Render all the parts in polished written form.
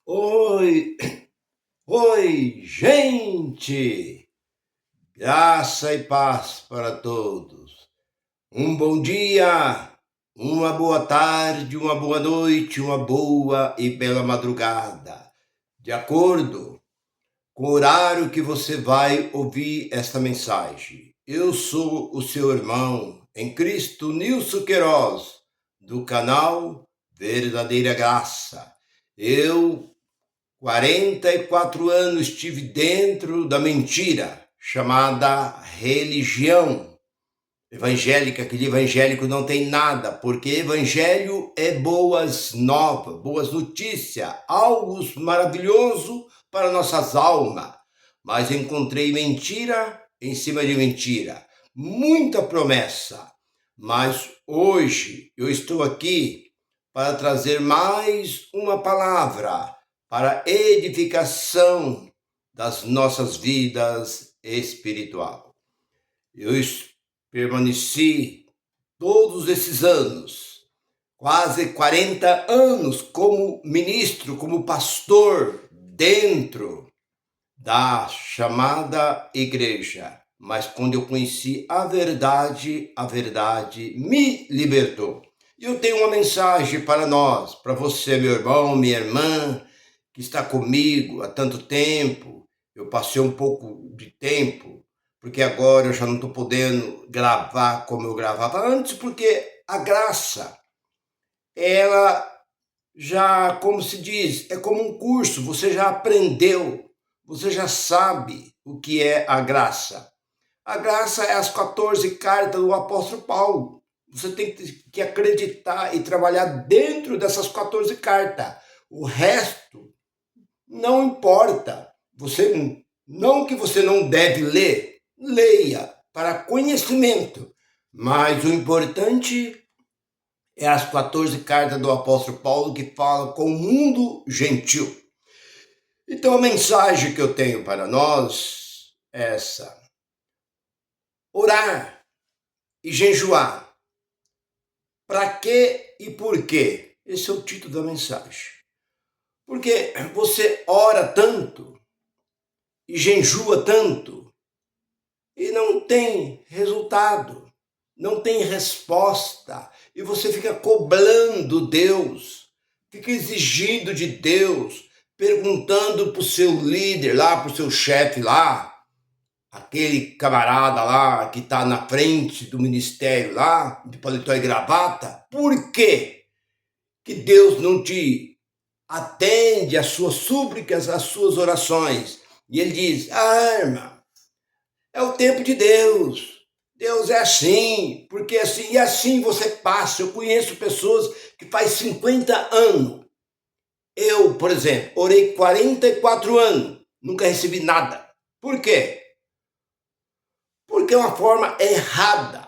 Oi, oi, gente! Graça e paz para todos. Um bom dia, uma boa tarde, uma boa noite, uma boa e bela madrugada. De acordo com o horário que você vai ouvir esta mensagem. Eu sou o seu irmão em Cristo, Nilson Queiroz, do canal Verdadeira Graça. Eu 44 anos estive dentro da mentira chamada religião evangélica. Aquele evangélico não tem nada, porque evangelho é boas novas, boas notícias, algo maravilhoso para nossas almas. Mas encontrei mentira em cima de mentira, muita promessa. Mas hoje eu estou aqui para trazer mais uma palavra para edificação das nossas vidas espiritual. Eu permaneci todos esses anos, quase 40 anos, como ministro, como pastor, dentro da chamada igreja. Mas quando eu conheci a verdade me libertou. E eu tenho uma mensagem para nós, para você, meu irmão, minha irmã, que está comigo há tanto tempo. Eu passei um pouco de tempo, porque agora eu já não estou podendo gravar como eu gravava antes, porque a graça, ela já, como se diz, é como um curso, você já aprendeu, você já sabe o que é a graça. A graça é as 14 cartas do apóstolo Paulo. Você tem que acreditar e trabalhar dentro dessas 14 cartas. O resto não importa. Você não que você não deve ler, leia para conhecimento. Mas o importante é as 14 cartas do apóstolo Paulo que falam com o mundo gentil. Então a mensagem que eu tenho para nós é essa: orar e jejuar. Para quê e por quê? Esse é o título da mensagem. Porque você ora tanto e jejua tanto e não tem resultado, não tem resposta, e você fica cobrando Deus, fica exigindo de Deus, perguntando para o seu líder lá, para o seu chefe lá, aquele camarada lá que está na frente do ministério lá, de paletó e gravata, por quê que Deus não te atende às suas súplicas, às suas orações? E ele diz: irmão, é o tempo de Deus. Deus é assim, porque assim, e assim você passa. Eu conheço pessoas que faz 50 anos. Eu, por exemplo, orei 44 anos, nunca recebi nada. Por quê? Porque é uma forma errada.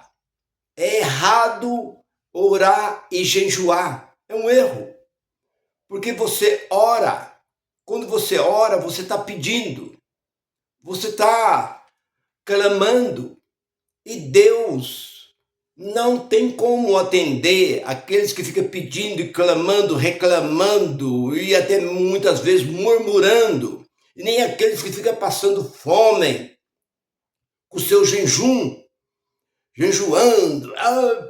É errado orar e jejuar. É um erro. Porque você ora. Quando você ora, você está pedindo. Você está clamando. E Deus não tem como atender aqueles que ficam pedindo e clamando, reclamando e até muitas vezes murmurando. E nem aqueles que ficam passando fome com o seu jejum, jejuando,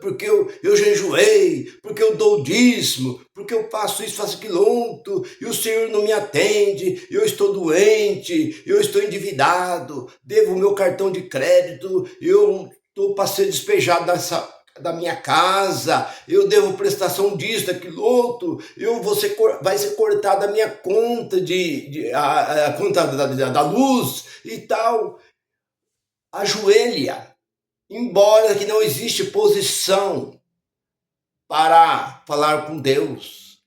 porque eu jejuei, porque eu dou o dízimo, porque eu faço isso, faço aquilo outro, e o Senhor não me atende, eu estou doente, eu estou endividado, devo o meu cartão de crédito, eu estou para ser despejado da minha casa, eu devo prestação disso, daquilo outro, vai ser cortada a minha conta a conta da luz e tal. Ajoelha. Embora que não existe posição para falar com Deus.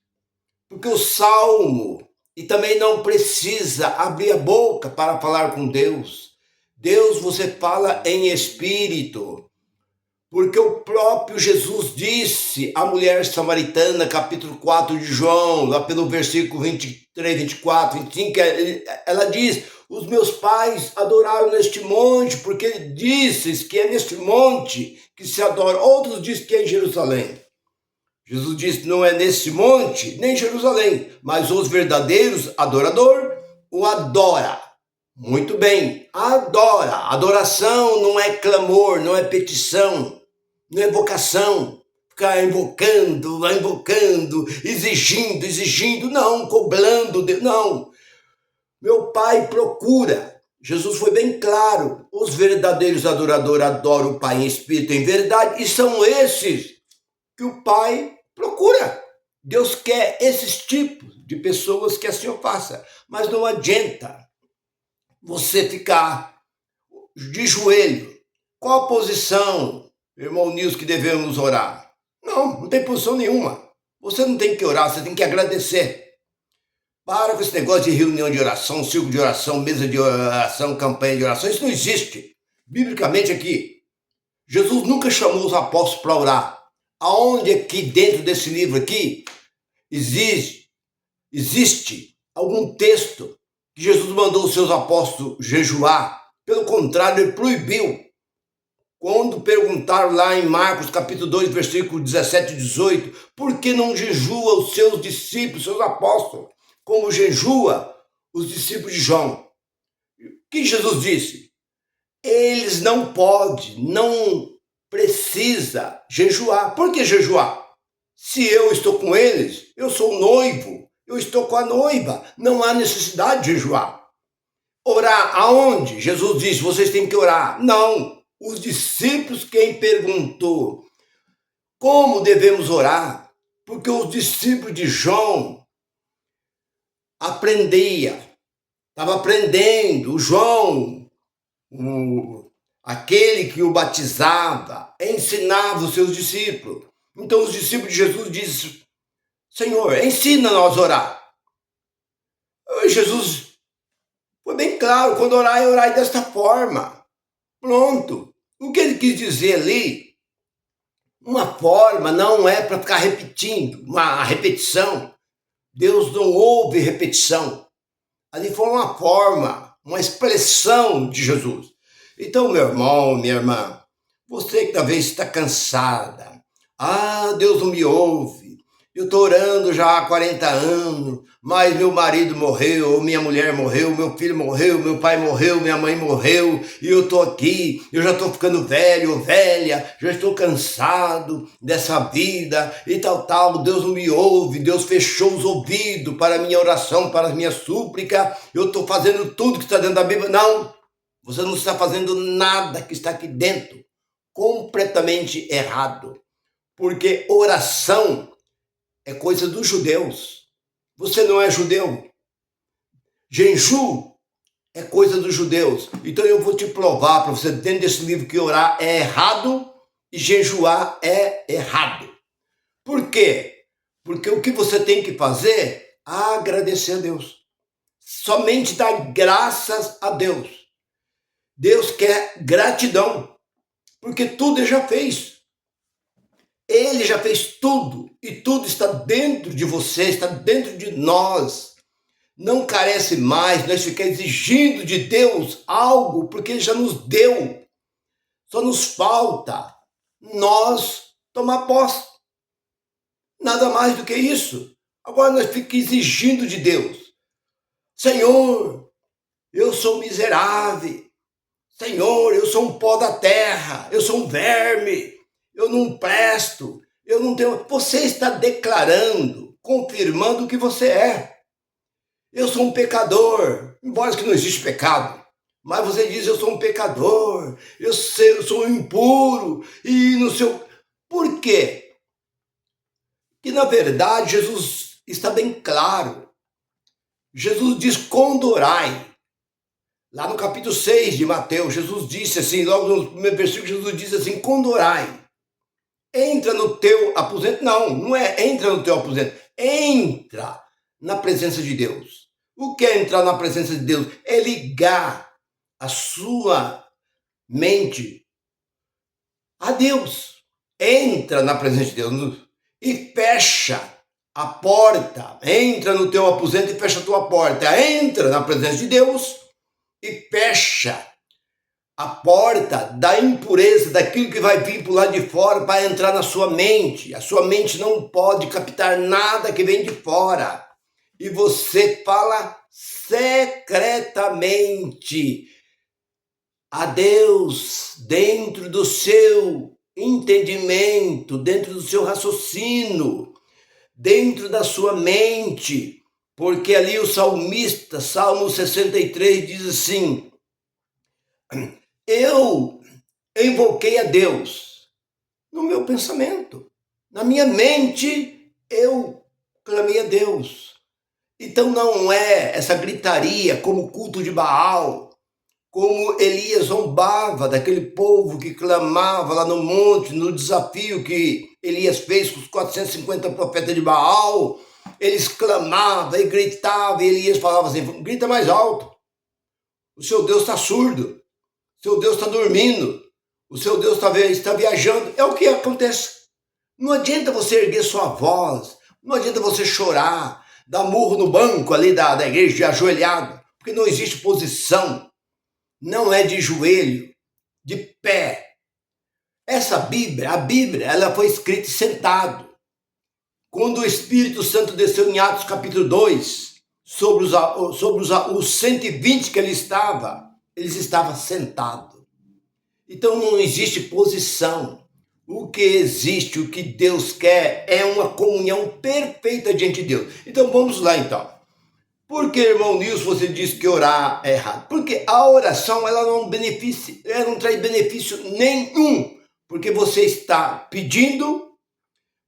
Porque o salmo, e também não precisa abrir a boca para falar com Deus. Deus você fala em espírito. Porque o próprio Jesus disse à mulher samaritana, capítulo 4 de João, lá pelo versículo 23, 24, 25, ela diz: os meus pais adoraram neste monte, porque ele disse que é neste monte que se adora. Outros dizem que é em Jerusalém. Jesus disse, não é nesse monte, nem em Jerusalém, mas os verdadeiros adoradores o adoram. Muito bem, adora. Adoração não é clamor, não é petição, não é vocação. Ficar invocando, exigindo, não, cobrando, não. Meu Pai procura. Jesus foi bem claro. Os verdadeiros adoradores adoram o Pai em espírito e em verdade, e são esses que o Pai procura. Deus quer esses tipos de pessoas que assim o faça. Mas não adianta você ficar de joelho. Qual a posição, irmão Nilson, que devemos orar? Não tem posição nenhuma. Você não tem que orar, você tem que agradecer. Para com esse negócio de reunião de oração, círculo de oração, mesa de oração, campanha de oração. Isso não existe. Biblicamente aqui, Jesus nunca chamou os apóstolos para orar. Aonde aqui dentro desse livro aqui existe algum texto que Jesus mandou os seus apóstolos jejuar? Pelo contrário, ele proibiu. Quando perguntaram lá em Marcos capítulo 2, versículo 17 e 18, por que não jejua os seus discípulos, seus apóstolos, como jejua os discípulos de João? O que Jesus disse? Eles não podem, não precisa jejuar. Por que jejuar? Se eu estou com eles, eu sou o noivo, eu estou com a noiva, não há necessidade de jejuar. Orar aonde? Jesus disse, vocês têm que orar. Não, os discípulos quem perguntou como devemos orar, porque os discípulos de João estava aprendendo, o João, aquele que o batizava, ensinava os seus discípulos. Então os discípulos de Jesus dizem, Senhor, ensina-nos a orar. Jesus foi bem claro, quando orai desta forma. Pronto. O que ele quis dizer ali, uma forma não é para ficar repetindo, uma repetição. Deus não ouve repetição. Ali foi uma forma, uma expressão de Jesus. Então, meu irmão, minha irmã, você que talvez está cansada. Deus não me ouve. Eu estou orando já há 40 anos, mas meu marido morreu, minha mulher morreu, meu filho morreu, meu pai morreu, minha mãe morreu, e eu estou aqui, eu já estou ficando velho ou velha, já estou cansado dessa vida e tal, Deus não me ouve, Deus fechou os ouvidos para a minha oração, para a minha súplica, eu estou fazendo tudo que está dentro da Bíblia. Não, você não está fazendo nada que está aqui dentro, completamente errado, porque oração é coisa dos judeus. Você não é judeu. Jejum é coisa dos judeus. Então eu vou te provar para você, dentro desse livro, que orar é errado e jejuar é errado. Por quê? Porque o que você tem que fazer é agradecer a Deus. Somente dar graças a Deus. Deus quer gratidão, porque tudo ele já fez. Ele já fez tudo, e tudo está dentro de você, está dentro de nós. Não carece mais nós ficar exigindo de Deus algo, porque Ele já nos deu. Só nos falta nós tomar posse. Nada mais do que isso. Agora nós ficamos exigindo de Deus. Senhor, eu sou miserável. Senhor, eu sou um pó da terra. Eu sou um verme. Eu não presto, eu não tenho... Você está declarando, confirmando o que você é. Eu sou um pecador, embora que não existe pecado. Mas você diz, eu sou um pecador, eu sou um impuro, e não sei... Por quê? Que, na verdade, Jesus está bem claro. Jesus diz, quando orai. Lá no capítulo 6 de Mateus, Jesus disse assim, logo no primeiro versículo, Jesus disse assim, quando orai. Entra no teu aposento. Não é entra no teu aposento. Entra na presença de Deus. O que é entrar na presença de Deus? É ligar a sua mente a Deus. Entra na presença de Deus e fecha a porta. Entra no teu aposento e fecha a tua porta. Entra na presença de Deus e fecha a porta da impureza, daquilo que vai vir por lá de fora para entrar na sua mente. A sua mente não pode captar nada que vem de fora. E você fala secretamente a Deus dentro do seu entendimento, dentro do seu raciocínio, dentro da sua mente. Porque ali o salmista, Salmo 63, diz assim: eu invoquei a Deus no meu pensamento, na minha mente eu clamei a Deus. Então não é essa gritaria como o culto de Baal, como Elias zombava daquele povo que clamava lá no monte, no desafio que Elias fez com os 450 profetas de Baal. Eles clamavam e gritavam, e Elias falava assim: grita mais alto, o seu Deus está surdo, o seu Deus está dormindo, o seu Deus está viajando. É o que acontece. Não adianta você erguer sua voz, não adianta você chorar, dar murro no banco ali da igreja de ajoelhado, porque não existe posição, não é de joelho, de pé. Essa Bíblia, a Bíblia, ela foi escrita sentado. Quando o Espírito Santo desceu em Atos capítulo 2, sobre os 120 que eles estavam sentados. Então não existe posição. O que existe, o que Deus quer é uma comunhão perfeita diante de Deus. Então vamos lá então. Por que, irmão Nilson, você disse que orar é errado? Porque a oração ela não traz benefício nenhum. Porque você está pedindo,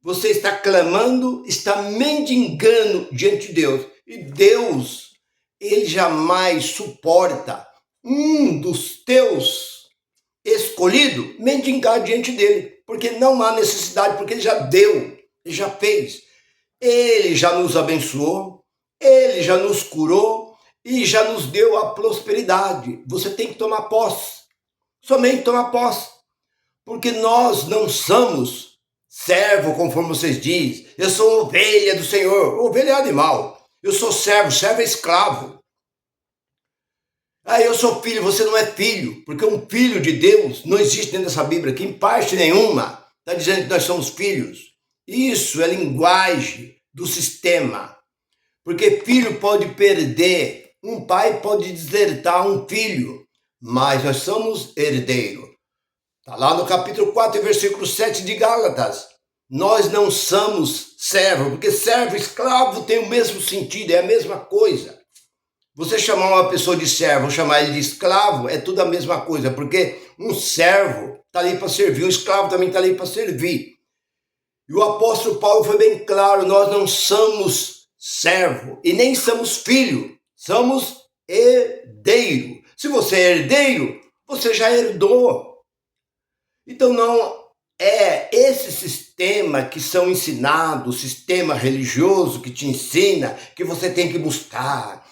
você está clamando, está mendigando diante de Deus. E Deus, ele jamais suporta um dos teus escolhido mendigar diante dele, porque não há necessidade, porque ele já deu, ele já fez, ele já nos abençoou, ele já nos curou e já nos deu a prosperidade. Você tem que tomar posse, somente tomar posse, porque nós não somos servo, conforme vocês dizem. Eu sou ovelha do Senhor. Ovelha é animal, eu sou servo, servo é escravo. Eu sou filho, você não é filho, porque um filho de Deus não existe dentro dessa Bíblia aqui, em parte nenhuma. Está dizendo que nós somos filhos. Isso é linguagem do sistema. Porque filho pode perder, um pai pode desertar um filho, mas nós somos herdeiros. Está lá no capítulo 4, versículo 7 de Gálatas. Nós não somos servo, porque servo e escravo tem o mesmo sentido, é a mesma coisa. Você chamar uma pessoa de servo, chamar ele de escravo, é tudo a mesma coisa, porque um servo está ali para servir, um escravo também está ali para servir. E o apóstolo Paulo foi bem claro: nós não somos servo e nem somos filho, somos herdeiro. Se você é herdeiro, você já herdou. Então não é esse sistema que são ensinados, o sistema religioso que te ensina que você tem que buscar.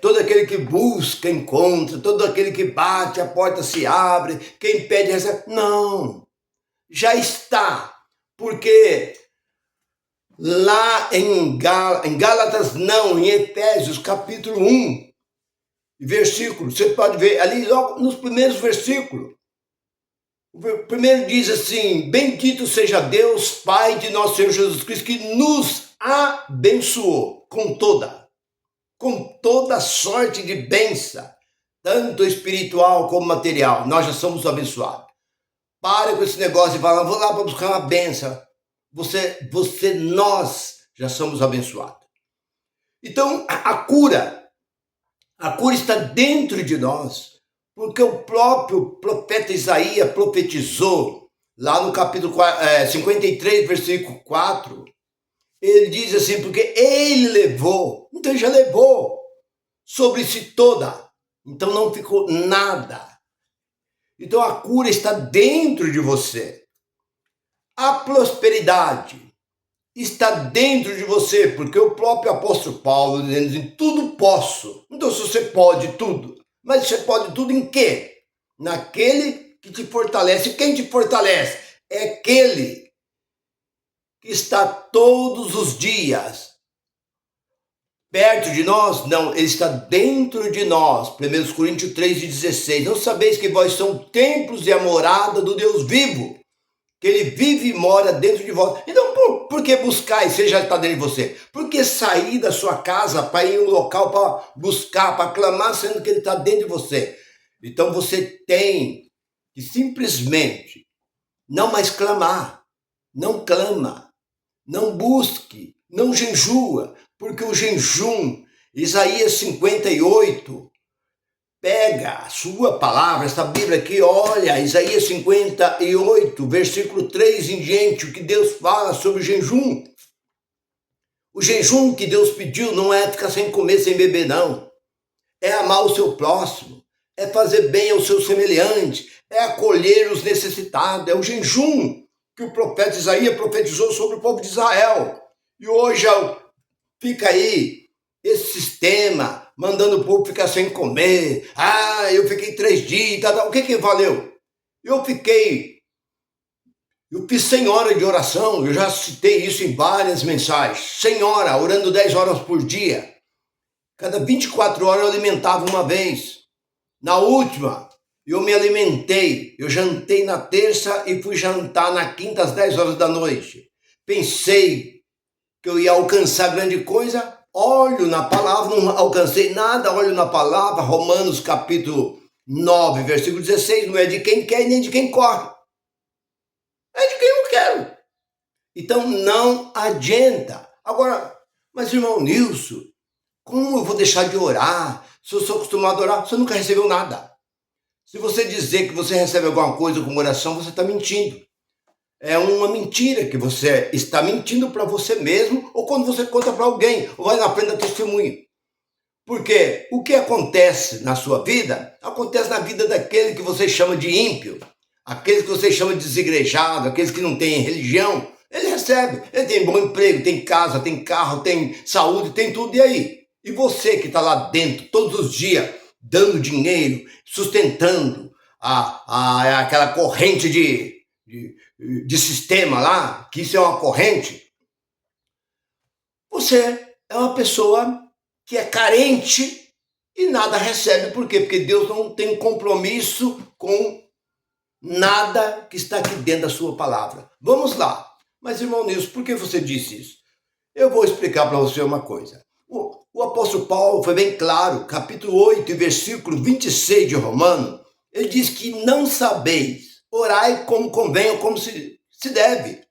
Todo aquele que busca, encontra, todo aquele que bate, a porta se abre, quem pede, recebe. Não, já está, porque lá em Gálatas não, em Efésios capítulo 1, versículo, você pode ver ali logo nos primeiros versículos. O primeiro diz assim: bendito seja Deus, Pai de nosso Senhor Jesus Cristo, que nos abençoou com toda sorte de bênção, tanto espiritual como material. Nós já somos abençoados. Para com esse negócio de falar: vou lá para buscar uma bênção. Nós já somos abençoados. Então, a cura está dentro de nós, porque o próprio profeta Isaías profetizou, lá no capítulo 53, versículo 4, ele diz assim: porque ele levou, então ele já levou sobre si toda, então não ficou nada. Então a cura está dentro de você. A prosperidade está dentro de você, porque o próprio apóstolo Paulo dizendo assim: tudo posso. Então se você pode tudo, mas você pode tudo em quê? Naquele que te fortalece. Quem te fortalece? É aquele que está todos os dias perto de nós? Não, ele está dentro de nós. 1 Coríntios 3,16. Não sabeis que vós são templos e a morada do Deus vivo, que ele vive e mora dentro de vós. Então, por que buscar se ele já está dentro de você? Por que sair da sua casa para ir em um local para buscar, para clamar, sendo que ele está dentro de você? Então, você tem que simplesmente não mais clamar. Não clama, não busque, não jejua, porque o jejum, Isaías 58, pega a sua palavra, essa Bíblia aqui, olha, Isaías 58, versículo 3 em diante, o que Deus fala sobre o jejum. O jejum que Deus pediu não é ficar sem comer, sem beber, não. É amar o seu próximo, é fazer bem ao seu semelhante, é acolher os necessitados, é o jejum que o profeta Isaías profetizou sobre o povo de Israel. E hoje fica aí esse sistema mandando o povo ficar sem comer. Eu fiquei 3 dias, O que valeu? Eu fiz 100 horas de oração, eu já citei isso em várias mensagens. 100 horas, orando 10 horas por dia. Cada 24 horas eu alimentava uma vez. Na última, eu me alimentei, eu jantei na terça e fui jantar na quinta às 10 horas da noite. Pensei que eu ia alcançar grande coisa, olho na palavra, não alcancei nada, olho na palavra, Romanos capítulo 9, versículo 16, não é de quem quer nem de quem corre. É de quem eu quero. Então não adianta. Agora, mas irmão Nilson, como eu vou deixar de orar? Se eu sou acostumado a orar, você nunca recebeu nada. Se você dizer que você recebe alguma coisa com oração, você está mentindo. É uma mentira que você está mentindo para você mesmo, ou quando você conta para alguém, ou vai na frente da testemunha. Porque o que acontece na sua vida, acontece na vida daquele que você chama de ímpio, aqueles que você chama de desigrejado, aqueles que não têm religião. Ele recebe, ele tem bom emprego, tem casa, tem carro, tem saúde, tem tudo, e aí? E você que está lá dentro todos os dias, dando dinheiro, sustentando aquela corrente de sistema lá, que isso é uma corrente, você é uma pessoa que é carente e nada recebe. Por quê? Porque Deus não tem compromisso com nada que está aqui dentro da sua palavra. Vamos lá. Mas, irmão Nilson, por que você disse isso? Eu vou explicar para você uma coisa. O apóstolo Paulo foi bem claro, capítulo 8, versículo 26 de Romano, ele diz que não sabeis, orai como convém ou como se deve.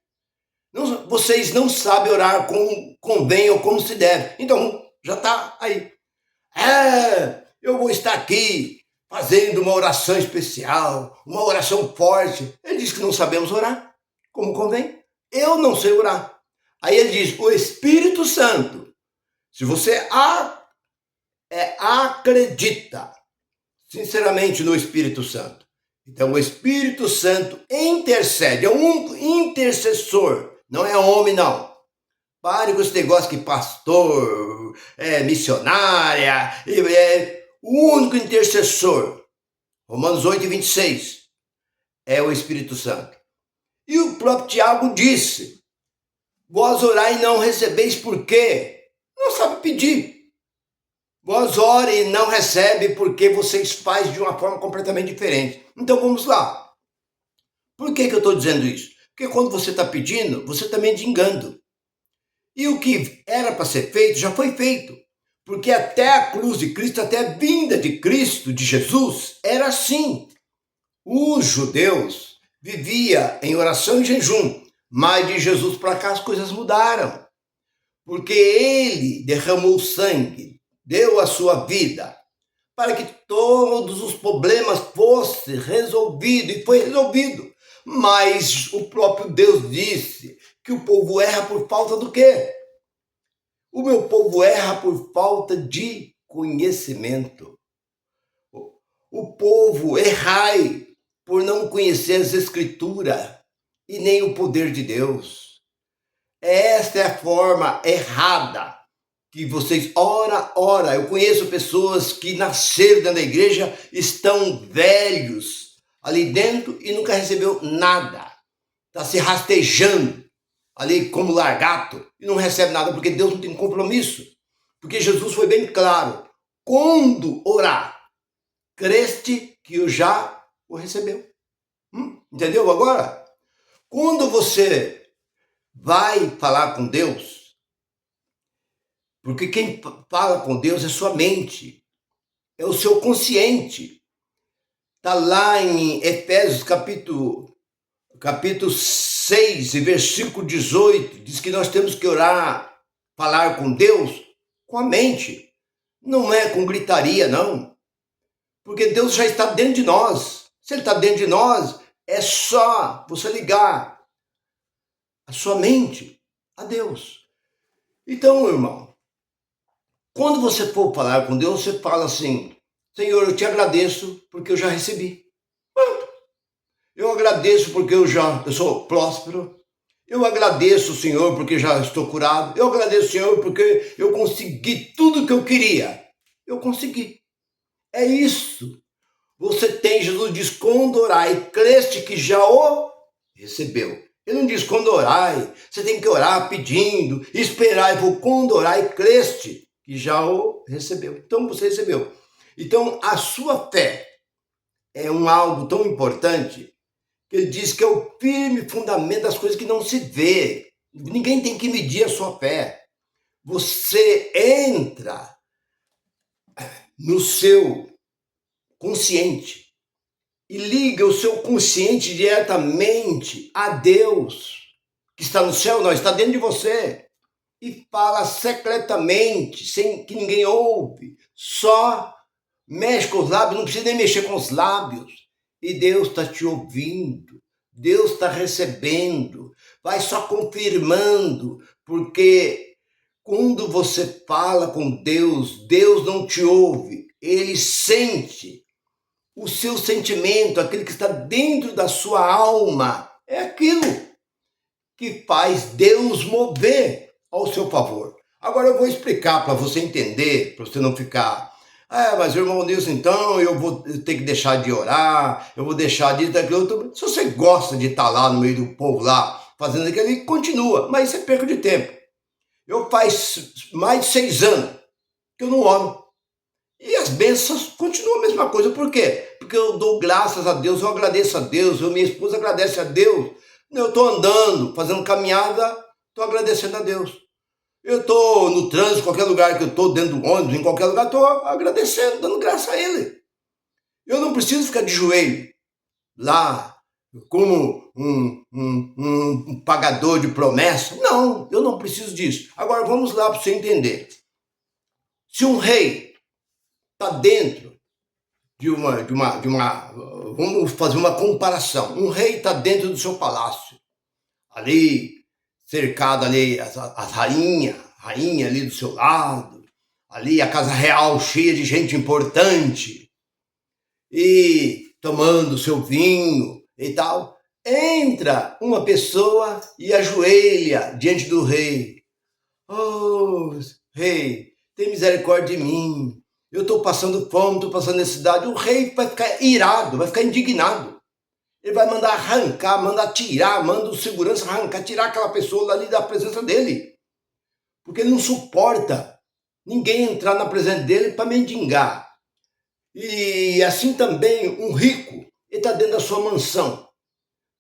Vocês não sabem orar como convém ou como se deve. Então, já está aí. Eu vou estar aqui fazendo uma oração especial, uma oração forte. Ele diz que não sabemos orar como convém. Eu não sei orar. Aí ele diz, o Espírito Santo, se você acredita sinceramente no Espírito Santo, então o Espírito Santo intercede, é um intercessor, não é homem não. Pare com esse negócio que pastor, missionária, é o único intercessor. Romanos 8, 26 é o Espírito Santo. E o próprio Tiago disse, vós orai e não recebeis por quê? Não sabe pedir. Vós orem e não recebem porque vocês fazem de uma forma completamente diferente. Então vamos lá. Por que eu estou dizendo isso? Porque quando você está pedindo, você está mendigando. E o que era para ser feito, já foi feito. Porque até a cruz de Cristo, até a vinda de Cristo, de Jesus, era assim. Os judeus viviam em oração e jejum. Mas de Jesus para cá as coisas mudaram. Porque ele derramou sangue, deu a sua vida, para que todos os problemas fossem resolvidos, e foi resolvido. Mas o próprio Deus disse que o povo erra por falta do quê? O meu povo erra por falta de conhecimento. O povo errai por não conhecer as Escrituras e nem o poder de Deus. Esta é a forma errada que vocês, ora. Eu conheço pessoas que nasceram dentro da igreja, estão velhos ali dentro e nunca recebeu nada. Está se rastejando ali como largato e não recebe nada porque Deus não tem compromisso. Porque Jesus foi bem claro. Quando orar, creste que o já o recebeu. Entendeu agora? Quando você vai falar com Deus, porque quem fala com Deus é sua mente, é o seu consciente. Está lá em Efésios capítulo 6 e versículo 18, diz que nós temos que orar, falar com Deus com a mente. Não é com gritaria, não. Porque Deus já está dentro de nós. Se Ele está dentro de nós, é só você ligar a sua mente a Deus. Então, irmão, quando você for falar com Deus, você fala assim: Senhor, eu te agradeço porque eu já recebi. Eu agradeço porque eu sou próspero. Eu agradeço, Senhor, porque já estou curado. Eu agradeço, Senhor, porque eu consegui tudo que eu queria. Eu consegui. É isso. Você tem, Jesus diz, quando orai, creste que já o recebeu. Ele não diz quando orai, você tem que orar pedindo, esperar, e vou quando orai, creste que já o recebeu. Então você recebeu. Então a sua fé é algo tão importante que ele diz que é o firme fundamento das coisas que não se vê. Ninguém tem que medir a sua fé. Você entra no seu consciente e liga o seu consciente diretamente a Deus, que está no céu, não, está dentro de você, e fala secretamente, sem que ninguém ouve, só mexe com os lábios, não precisa nem mexer com os lábios, e Deus está te ouvindo, Deus está recebendo, vai só confirmando, porque quando você fala com Deus, Deus não te ouve, Ele sente. O seu sentimento, aquele que está dentro da sua alma, é aquilo que faz Deus mover ao seu favor. Agora eu vou explicar para você entender, para você não ficar... mas irmão Nilson, então eu vou ter que deixar de orar, eu vou deixar de... Se você gosta de estar lá no meio do povo lá, fazendo aquilo, continua, mas isso é perca de tempo. Eu faz mais de 6 anos que eu não oro. E as bênçãos continuam a mesma coisa. Por quê? Porque eu dou graças a Deus, eu agradeço a Deus, minha esposa agradece a Deus. Eu estou andando, fazendo caminhada, estou agradecendo a Deus. Eu estou no trânsito, qualquer lugar que eu estou, dentro do ônibus, em qualquer lugar, estou agradecendo, dando graça a Ele. Eu não preciso ficar de joelho lá, como um pagador de promessa. Não, eu não preciso disso. Agora vamos lá para você entender. Se um rei está dentro de uma... Vamos fazer uma comparação. Um rei está dentro do seu palácio, ali, cercado ali, as rainha ali do seu lado, ali a casa real cheia de gente importante, e tomando seu vinho e tal. Entra uma pessoa e ajoelha diante do rei. Oh, rei, tem misericórdia de mim. Eu estou passando fome, estou passando necessidade. O rei vai ficar irado, vai ficar indignado. Ele vai mandar arrancar, mandar tirar, manda o segurança arrancar, tirar aquela pessoa ali da presença dele. Porque ele não suporta ninguém entrar na presença dele para mendigar. E assim também um rico, ele está dentro da sua mansão.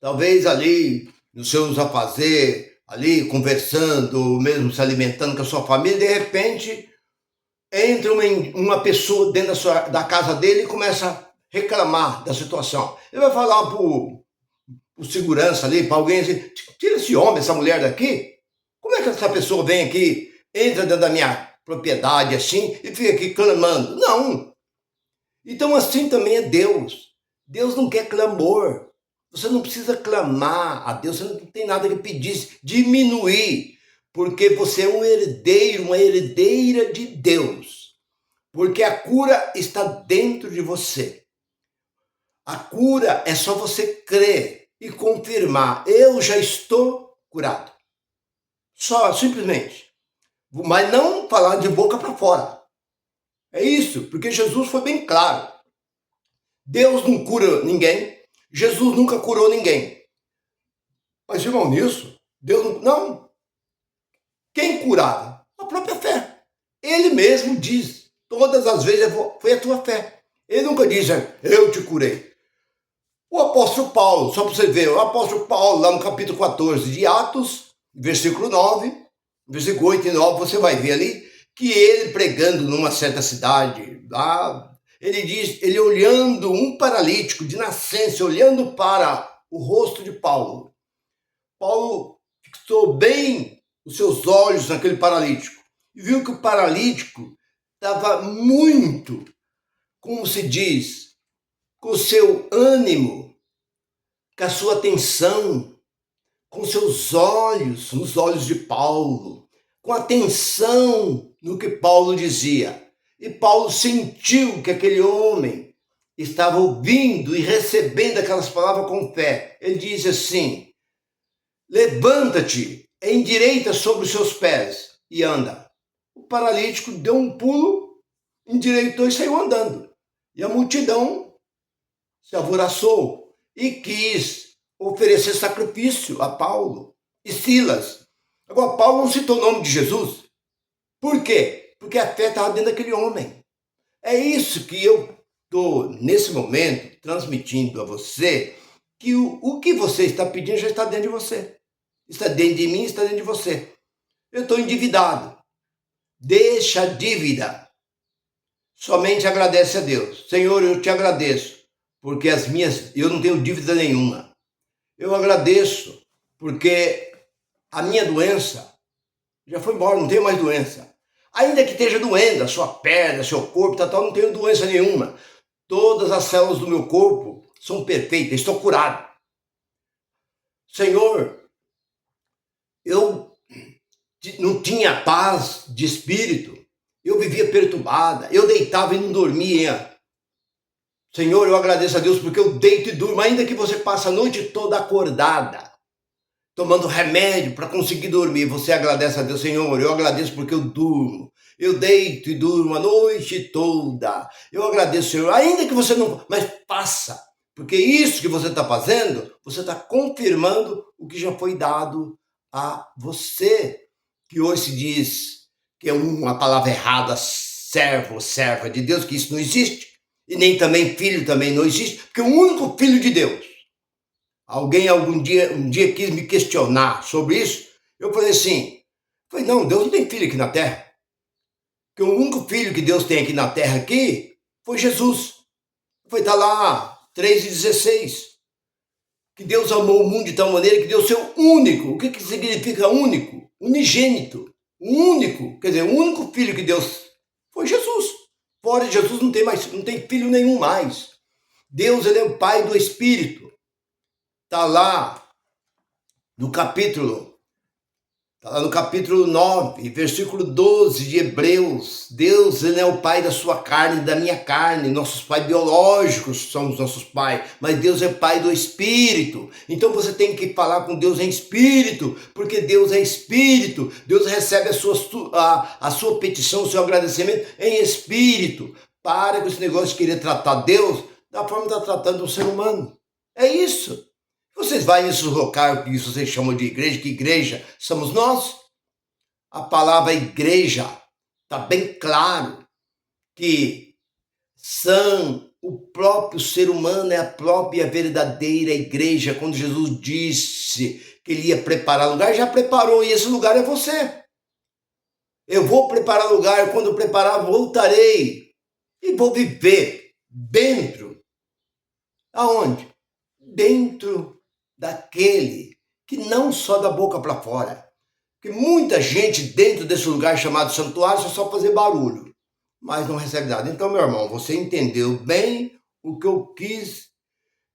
Talvez ali, nos seus afazeres, ali conversando, mesmo se alimentando com a sua família, de repente... entra uma pessoa dentro da casa dele e começa a reclamar da situação. Ele vai falar para o segurança ali, para alguém assim, tira esse homem, essa mulher daqui. Como é que essa pessoa vem aqui, entra dentro da minha propriedade assim e fica aqui clamando? Não. Então assim também é Deus. Deus não quer clamor. Você não precisa clamar a Deus, você não tem nada que pedir, diminuir. Porque você é um herdeiro, uma herdeira de Deus. Porque a cura está dentro de você. A cura é só você crer e confirmar. Eu já estou curado. Só, simplesmente. Mas não falar de boca para fora. É isso, porque Jesus foi bem claro. Deus não cura ninguém. Jesus nunca curou ninguém. Mas, irmão, nisso, Deus não... Quem curava? A própria fé. Ele mesmo diz, todas as vezes foi a tua fé. Ele nunca diz, eu te curei. O apóstolo Paulo, só para você ver, o apóstolo Paulo, lá no capítulo 14 de Atos, versículo 9, versículo 8 e 9, você vai ver ali que ele pregando numa certa cidade, lá, ele diz, ele olhando um paralítico de nascença, olhando para o rosto de Paulo. Paulo fixou bem os seus olhos naquele paralítico e viu que o paralítico estava muito, como se diz, com o seu ânimo, com a sua atenção, com seus olhos, nos olhos de Paulo, com atenção no que Paulo dizia. E Paulo sentiu que aquele homem estava ouvindo e recebendo aquelas palavras com fé. Ele diz assim, levanta-te, endireita sobre os seus pés e anda. O paralítico deu um pulo, endireitou e saiu andando. E a multidão se alvoroçou e quis oferecer sacrifício a Paulo e Silas. Agora, Paulo não citou o nome de Jesus. Por quê? Porque a fé estava dentro daquele homem. É isso que eu estou, nesse momento, transmitindo a você, que o que você está pedindo já está dentro de você. Está dentro de mim, está dentro de você. Eu estou endividado. Deixa a dívida. Somente agradece a Deus. Senhor, eu te agradeço, porque eu não tenho dívida nenhuma. Eu agradeço, porque a minha doença já foi embora, não tenho mais doença. Ainda que esteja doendo, a sua perna, seu corpo, não tenho doença nenhuma. Todas as células do meu corpo são perfeitas, estou curado. Senhor, eu não tinha paz de espírito. Eu vivia perturbada, eu deitava e não dormia. Senhor, eu agradeço a Deus porque eu deito e durmo, ainda que você passe a noite toda acordada, tomando remédio para conseguir dormir. Você agradece a Deus, Senhor, eu agradeço porque eu durmo. Eu deito e durmo a noite toda. Eu agradeço, Senhor, ainda que você não... Mas faça, porque isso que você está fazendo, você está confirmando o que já foi dado a você, que hoje se diz que é uma palavra errada, servo, serva de Deus, que isso não existe, e nem também filho também não existe, porque o único filho de Deus. Alguém um dia quis me questionar sobre isso, eu falei assim, não, Deus não tem filho aqui na terra, porque o único filho que Deus tem aqui na terra aqui foi Jesus. Está lá, 3:16, que Deus amou o mundo de tal maneira que deu seu único. O que significa único? Unigênito. O único, quer dizer, o único filho que Deus foi Jesus. Fora de Jesus não tem filho nenhum mais. Deus, ele é o Pai do Espírito. Está lá no capítulo 9, versículo 12 de Hebreus. Deus, ele é o Pai da sua carne e da minha carne. Nossos pais biológicos são os nossos pais, mas Deus é Pai do Espírito. Então você tem que falar com Deus em Espírito, porque Deus é Espírito. Deus recebe a sua petição, o seu agradecimento em Espírito. Para com esse negócio de querer tratar Deus da forma que está tratando o ser humano. É isso. Vocês vão nesses locais que vocês chamam de igreja, que igreja somos nós? A palavra igreja está bem claro que o próprio ser humano é a própria verdadeira igreja. Quando Jesus disse que ele ia preparar lugar, já preparou, e esse lugar é você. Eu vou preparar lugar, quando eu preparar, voltarei e vou viver dentro. Aonde? Dentro daquele que não só da boca para fora, porque muita gente dentro desse lugar chamado santuário é só fazer barulho, mas não recebe nada. Então, meu irmão, você entendeu bem o que eu quis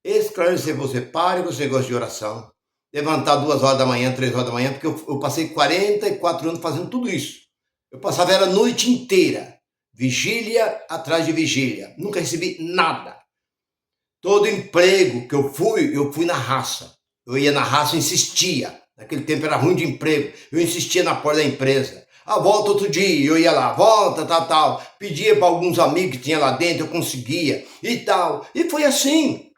esclarecer você. Pare com esse negócio de oração, levantar 2 horas da manhã, 3 horas da manhã, porque eu passei 44 anos fazendo tudo isso. Eu passava a noite inteira, vigília atrás de vigília, nunca recebi nada. Todo emprego que eu fui na raça. Eu ia na raça e insistia. Naquele tempo era ruim de emprego. Eu insistia na porta da empresa. Volta outro dia, eu ia lá, volta, tal. Pedia para alguns amigos que tinha lá dentro, eu conseguia e tal. E foi assim.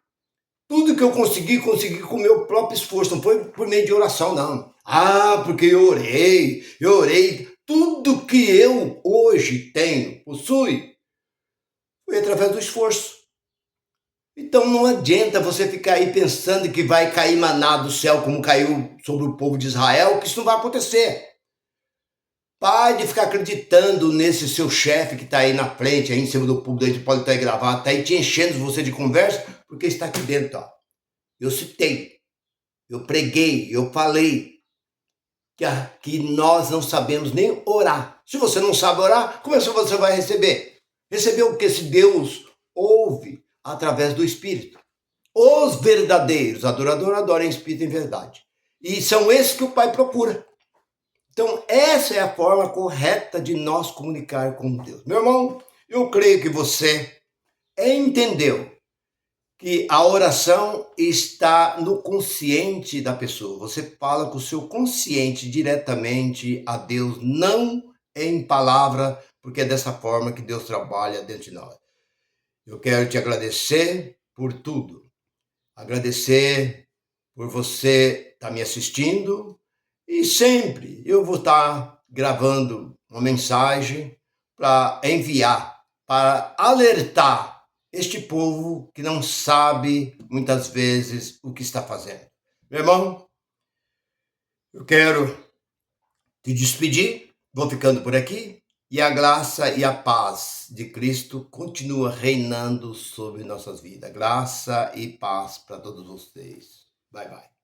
Tudo que eu consegui com o meu próprio esforço. Não foi por meio de oração, não. Porque eu orei Tudo que eu hoje tenho, possui, foi através do esforço. Então não adianta você ficar aí pensando que vai cair maná do céu como caiu sobre o povo de Israel, que isso não vai acontecer. Pare de ficar acreditando nesse seu chefe que está aí na frente, aí em cima do púlpito, aí pode estar aí gravado, está aí te enchendo você de conversa, porque está aqui dentro. Ó. Eu citei, eu preguei, eu falei que nós não sabemos nem orar. Se você não sabe orar, como é que você vai receber? Receber o que? Se Deus ouve através do Espírito. Os verdadeiros adoradores adoram em Espírito e em verdade. E são esses que o Pai procura. Então, essa é a forma correta de nós comunicar com Deus. Meu irmão, eu creio que você entendeu que a oração está no consciente da pessoa. Você fala com o seu consciente diretamente a Deus, não em palavra, porque é dessa forma que Deus trabalha dentro de nós. Eu quero te agradecer por tudo. Agradecer por você estar me assistindo e sempre eu vou estar gravando uma mensagem para enviar, para alertar este povo que não sabe muitas vezes o que está fazendo. Meu irmão, eu quero te despedir, vou ficando por aqui e a graça e a paz de Cristo continua reinando sobre nossas vidas. Graça e paz para todos vocês. Bye, bye.